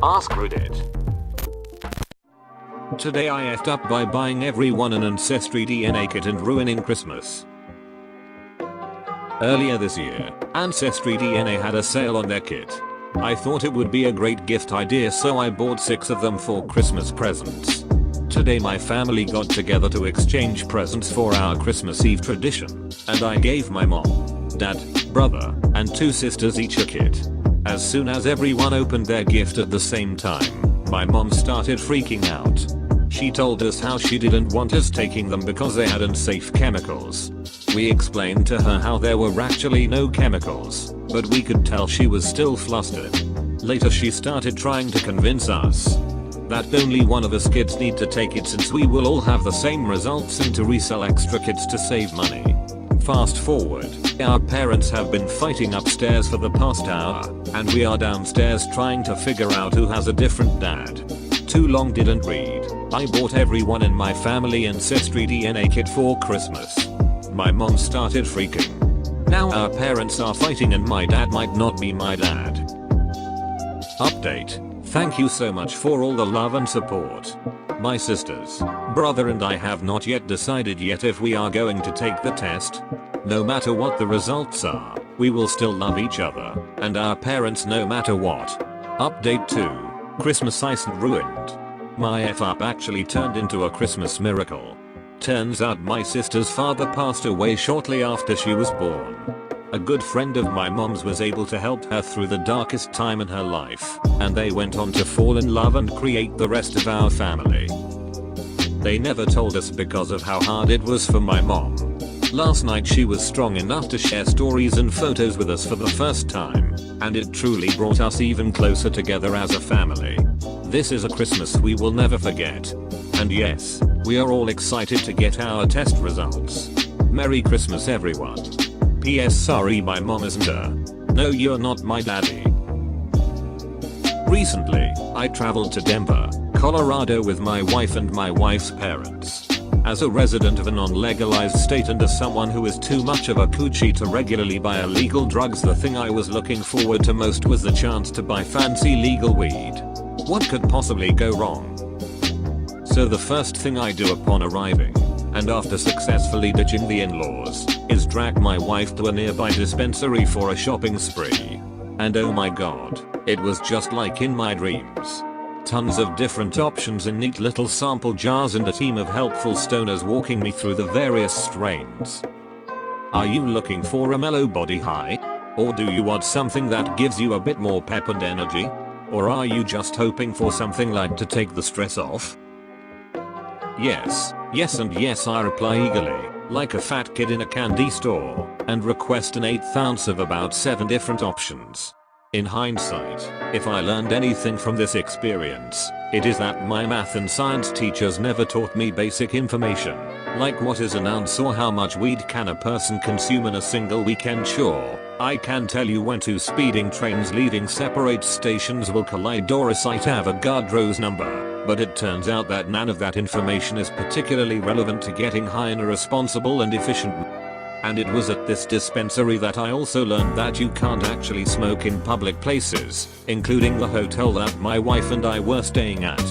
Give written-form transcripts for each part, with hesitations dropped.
Ask Reddit. Today I effed up by buying everyone an Ancestry DNA kit and ruining Christmas. Earlier this year, Ancestry DNA had a sale on their kit. I thought it would be a great gift idea, so I bought 6 of them for Christmas presents. Today my family got together to exchange presents for our Christmas Eve tradition, and I gave my mom, dad, brother, and 2 sisters each a kit. As soon as everyone opened their gift at the same time, my mom started freaking out. She told us how she didn't want us taking them because they had unsafe chemicals. We explained to her how there were actually no chemicals, but we could tell she was still flustered. Later she started trying to convince us that only one of us kids need to take it since we will all have the same results, and to resell extra kits to save money. Fast forward, our parents have been fighting upstairs for the past hour, and we are downstairs trying to figure out who has a different dad. Too long didn't read. I bought everyone in my family Ancestry DNA kit for Christmas. My mom started freaking. Now our parents are fighting and my dad might not be my dad. Update. Thank you so much for all the love and support. My sisters, brother and I have not yet decided yet if we are going to take the test. No matter what the results are, we will still love each other and our parents no matter what. Update 2. Christmas iced ruined. My F up actually turned into a Christmas miracle. Turns out my sister's father passed away shortly after she was born. A good friend of my mom's was able to help her through the darkest time in her life, and they went on to fall in love and create the rest of our family. They never told us because of how hard it was for my mom. Last night she was strong enough to share stories and photos with us for the first time, and it truly brought us even closer together as a family. This is a Christmas we will never forget. And yes, we are all excited to get our test results. Merry Christmas everyone. P.S. Sorry my mom isn't a. No, you're not my daddy. Recently, I traveled to Denver, Colorado with my wife and my wife's parents. As a resident of a non-legalized state and as someone who is too much of a coochie to regularly buy illegal drugs, the thing I was looking forward to most was the chance to buy fancy legal weed. What could possibly go wrong? So the first thing I do upon arriving, and after successfully ditching the in-laws, is drag my wife to a nearby dispensary for a shopping spree. And oh my god, it was just like in my dreams. Tons of different options in neat little sample jars and a team of helpful stoners walking me through the various strains. Are you looking for a mellow body high? Or do you want something that gives you a bit more pep and energy? Or are you just hoping for something light to take the stress off? Yes, yes and yes, I reply eagerly, like a fat kid in a candy store, and request an 1/8 ounce of about 7 different options. In hindsight, if I learned anything from this experience, it is that my math and science teachers never taught me basic information, like what is an ounce or how much weed can a person consume in a single weekend. Sure, I can tell you when 2 speeding trains leaving separate stations will collide or recite Avogadro's number. But it turns out that none of that information is particularly relevant to getting high in a responsible and efficient manner. And it was at this dispensary that I also learned that you can't actually smoke in public places, including the hotel that my wife and I were staying at.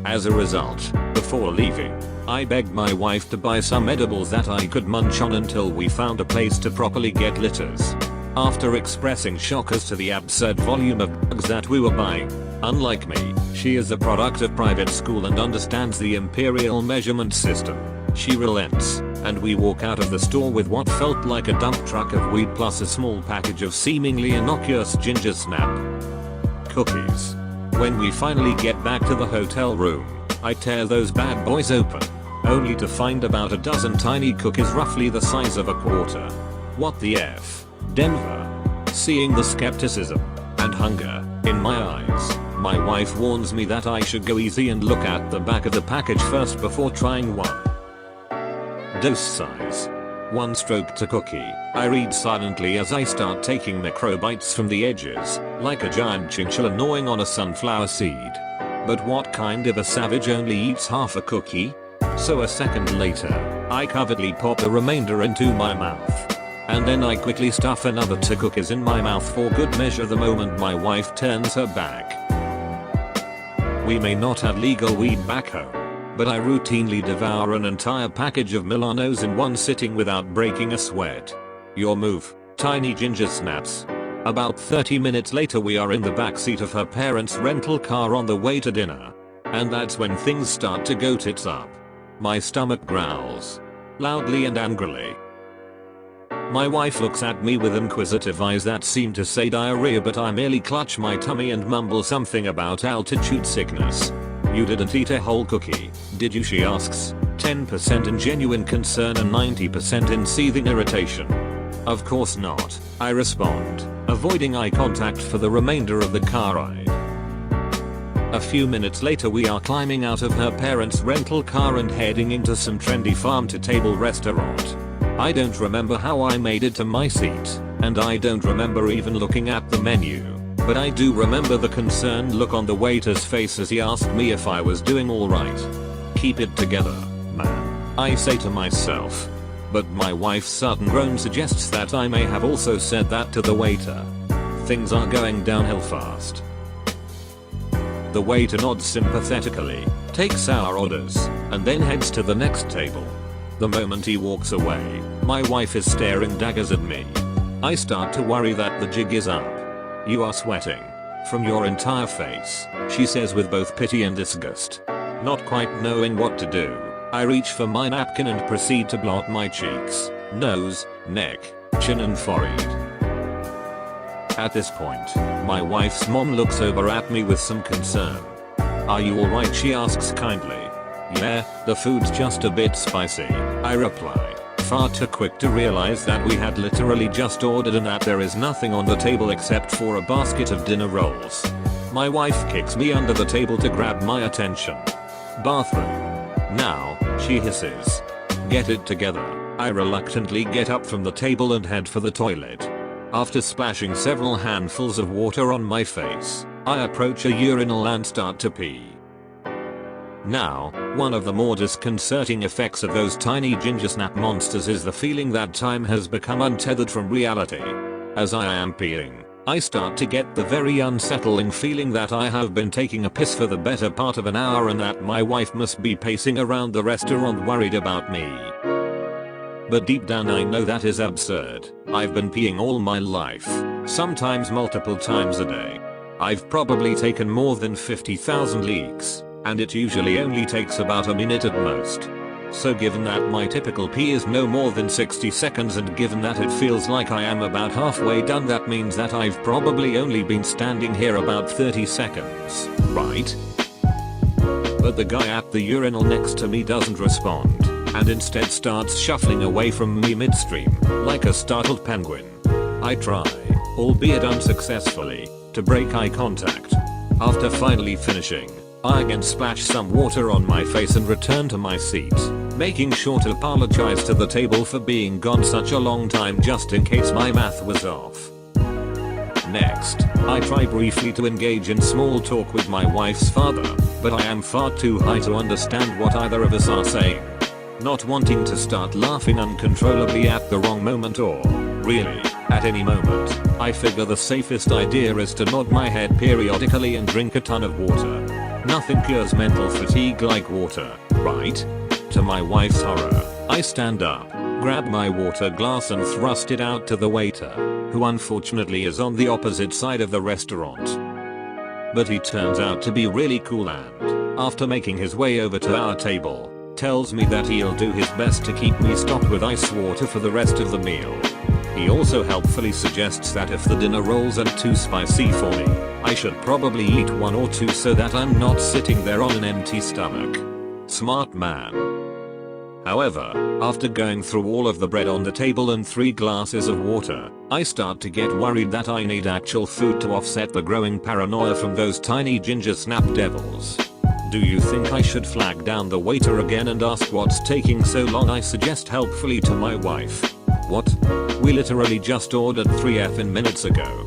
As a result, before leaving, I begged my wife to buy some edibles that I could munch on until we found a place to properly get litters. After expressing shock as to the absurd volume of drugs that we were buying, unlike me, she is a product of private school and understands the imperial measurement system. She relents, and we walk out of the store with what felt like a dump truck of weed plus a small package of seemingly innocuous ginger snap cookies. When we finally get back to the hotel room, I tear those bad boys open, only to find about a dozen tiny cookies roughly the size of a quarter. What the F? Denver. Seeing the skepticism and hunger in my eyes, my wife warns me that I should go easy and look at the back of the package first before trying one. Dose size. 1 stroke to cookie. I read silently as I start taking microbites from the edges, like a giant chinchilla gnawing on a sunflower seed. But what kind of a savage only eats half a cookie? So a second later, I covertly pop the remainder into my mouth. And then I quickly stuff another 2 cookies in my mouth for good measure the moment my wife turns her back. We may not have legal weed back home, but I routinely devour an entire package of Milanos in one sitting without breaking a sweat. Your move, tiny ginger snaps. About 30 minutes later we are in the backseat of her parents' rental car on the way to dinner. And that's when things start to go tits up. My stomach growls. Loudly and angrily. My wife looks at me with inquisitive eyes that seem to say diarrhea, but I merely clutch my tummy and mumble something about altitude sickness. You didn't eat a whole cookie, did you? She asks, 10% in genuine concern and 90% in seething irritation. Of course not, I respond, avoiding eye contact for the remainder of the car ride. A few minutes later we are climbing out of her parents' rental car and heading into some trendy farm-to-table restaurant. I don't remember how I made it to my seat, and I don't remember even looking at the menu, but I do remember the concerned look on the waiter's face as he asked me if I was doing alright. Keep it together, man, I say to myself. But my wife's sudden groan suggests that I may have also said that to the waiter. Things are going downhill fast. The waiter nods sympathetically, takes our orders, and then heads to the next table. The moment he walks away, my wife is staring daggers at me. I start to worry that the jig is up. You are sweating. From your entire face, she says with both pity and disgust. Not quite knowing what to do, I reach for my napkin and proceed to blot my cheeks, nose, neck, chin and forehead. At this point, my wife's mom looks over at me with some concern. Are you alright? She asks kindly. Yeah, the food's just a bit spicy, I reply, far too quick to realize that we had literally just ordered and that there is nothing on the table except for a basket of dinner rolls. My wife kicks me under the table to grab my attention. Bathroom. Now, she hisses. Get it together. I reluctantly get up from the table and head for the toilet. After splashing several handfuls of water on my face, I approach a urinal and start to pee. Now, one of the more disconcerting effects of those tiny ginger snap monsters is the feeling that time has become untethered from reality. As I am peeing, I start to get the very unsettling feeling that I have been taking a piss for the better part of an hour and that my wife must be pacing around the restaurant worried about me. But deep down I know that is absurd. I've been peeing all my life, sometimes multiple times a day. I've probably taken more than 50,000 leaks, and it usually only takes about a minute at most. So given that my typical pee is no more than 60 seconds and given that it feels like I am about halfway done, that means that I've probably only been standing here about 30 seconds, right? But the guy at the urinal next to me doesn't respond, and instead starts shuffling away from me midstream, like a startled penguin. I try, albeit unsuccessfully, to break eye contact. After finally finishing, I again splash some water on my face and return to my seat, making sure to apologize to the table for being gone such a long time just in case my math was off. Next, I try briefly to engage in small talk with my wife's father, but I am far too high to understand what either of us are saying. Not wanting to start laughing uncontrollably at the wrong moment or, really, at any moment, I figure the safest idea is to nod my head periodically and drink a ton of water. Nothing cures mental fatigue like water, right? To my wife's horror, I stand up, grab my water glass and thrust it out to the waiter, who unfortunately is on the opposite side of the restaurant. But he turns out to be really cool and, after making his way over to our table, tells me that he'll do his best to keep me stocked with ice water for the rest of the meal. He also helpfully suggests that if the dinner rolls are too spicy for me, I should probably eat one or two so that I'm not sitting there on an empty stomach. Smart man. However, after going through all of the bread on the table and 3 glasses of water, I start to get worried that I need actual food to offset the growing paranoia from those tiny ginger snap devils. Do you think I should flag down the waiter again and ask what's taking so long? I suggest helpfully to my wife. What? We literally just ordered 3 minutes ago.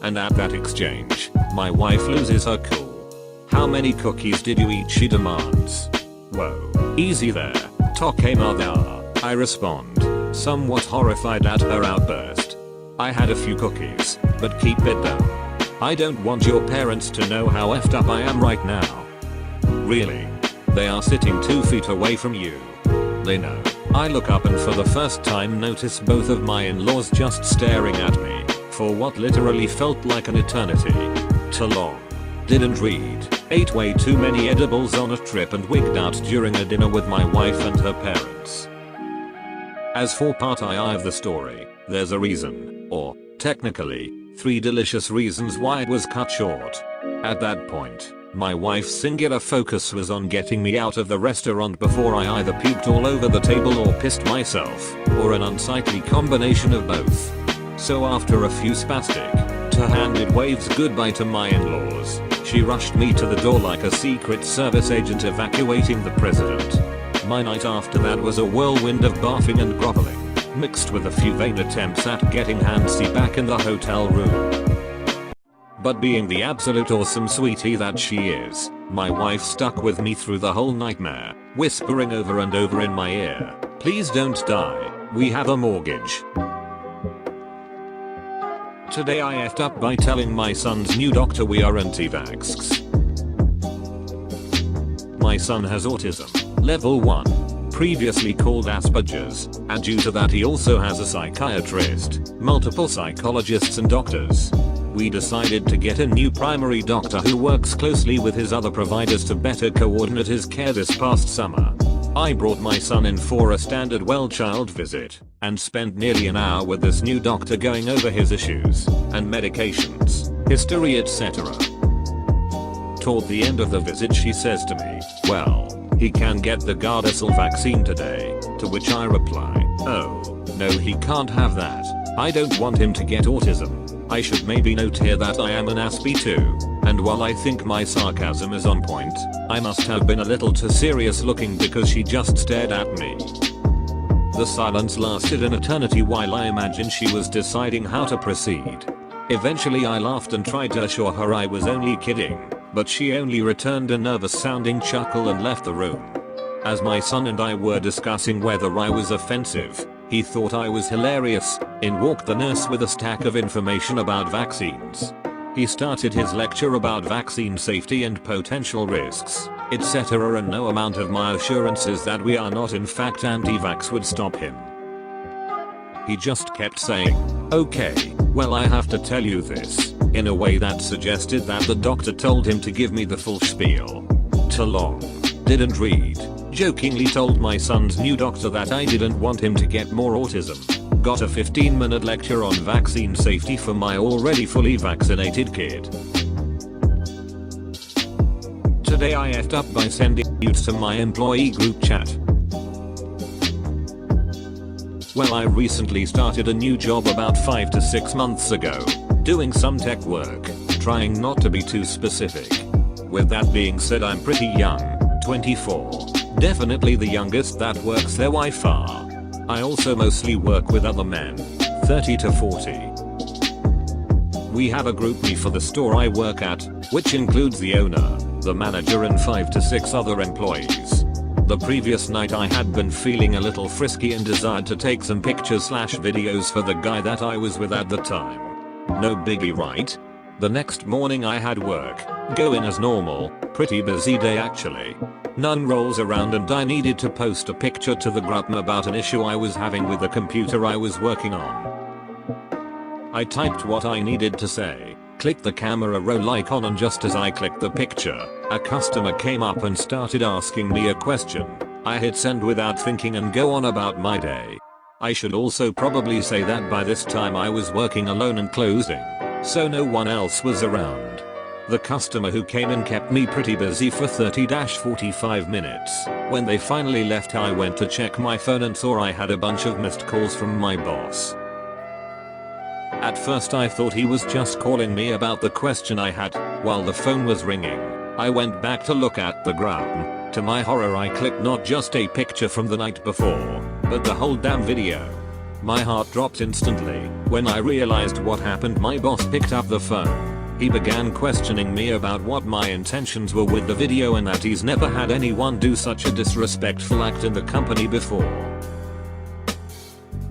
And at that exchange, my wife loses her cool. How many cookies did you eat? She demands. Whoa, easy there, toke mother, I respond, somewhat horrified at her outburst. I had a few cookies, but keep it down. I don't want your parents to know how effed up I am right now. Really? They are sitting 2 feet away from you. They know. I look up and for the first time notice both of my in-laws just staring at me for what literally felt like an eternity. Too long. Didn't read. Ate way too many edibles on a trip and wigged out during a dinner with my wife and her parents. As for part II of the story, there's a reason, or technically, 3 delicious reasons why it was cut short. At that point, my wife's singular focus was on getting me out of the restaurant before I either puked all over the table or pissed myself, or an unsightly combination of both. So after a few spastic, two-handed waves goodbye to my in-laws, she rushed me to the door like a Secret Service agent evacuating the president. My night after that was a whirlwind of barfing and groveling, mixed with a few vain attempts at getting handsy back in the hotel room. But being the absolute awesome sweetie that she is, my wife stuck with me through the whole nightmare, whispering over and over in my ear, "Please don't die, we have a mortgage." Today I effed up by telling my son's new doctor we are anti-vaxxers. My son has autism, level 1, previously called Asperger's, and due to that he also has a psychiatrist, multiple psychologists and doctors. We decided to get a new primary doctor who works closely with his other providers to better coordinate his care this past summer. I brought my son in for a standard well-child visit, and spent nearly an hour with this new doctor going over his issues, and medications, history etc. Toward the end of the visit she says to me, "Well, he can get the Gardasil vaccine today," to which I reply, "Oh, no he can't have that, I don't want him to get autism." I should maybe note here that I am an Aspie too, and while I think my sarcasm is on point, I must have been a little too serious looking because she just stared at me. The silence lasted an eternity while I imagined she was deciding how to proceed. Eventually I laughed and tried to assure her I was only kidding, but she only returned a nervous sounding chuckle and left the room. As my son and I were discussing whether I was offensive, he thought I was hilarious. In walked the nurse with a stack of information about vaccines. He started his lecture about vaccine safety and potential risks, etc., and no amount of my assurances that we are not in fact anti-vax would stop him. He just kept saying, "Okay, well I have to tell you this," in a way that suggested that the doctor told him to give me the full spiel. Too long. Didn't read. Jokingly told my son's new doctor that I didn't want him to get more autism. Got a 15-minute lecture on vaccine safety for my already fully vaccinated kid. Today I effed up by sending nudes to my employee group chat. Well, I recently started a new job about 5 to 6 months ago, doing some tech work, trying not to be too specific. With that being said, I'm pretty young, 24. Definitely the youngest that works there by far. I also mostly work with other men, 30 to 40. We have a group me for the store I work at, which includes the owner, the manager and 5 to 6 other employees. The previous night I had been feeling a little frisky and desired to take some pictures/videos for the guy that I was with at the time. No biggie, right? The next morning I had work, go in as normal, pretty busy day actually. None rolls around and I needed to post a picture to the group about an issue I was having with the computer I was working on. I typed what I needed to say, clicked the camera roll icon, and just as I clicked the picture, a customer came up and started asking me a question. I hit send without thinking and go on about my day. I should also probably say that by this time I was working alone and closing, so no one else was around. The customer who came in kept me pretty busy for 30-45 minutes. When they finally left, I went to check my phone and saw I had a bunch of missed calls from my boss. At first I thought he was just calling me about the question I had. While the phone was ringing, I went back to look at the gram. To my horror, I clicked not just a picture from the night before, but the whole damn video. My heart dropped instantly when I realized what happened. My boss picked up the phone. He began questioning me about what my intentions were with the video and that he's never had anyone do such a disrespectful act in the company before.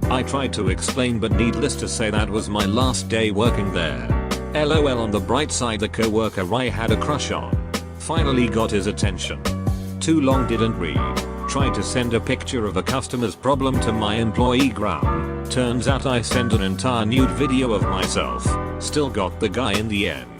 I tried to explain, but needless to say that was my last day working there. LOL. On the bright side, the coworker I had a crush on finally got his attention. Too long, didn't read. Tried to send a picture of a customer's problem to my employee gram. Turns out I sent an entire nude video of myself. Still got the guy in the end.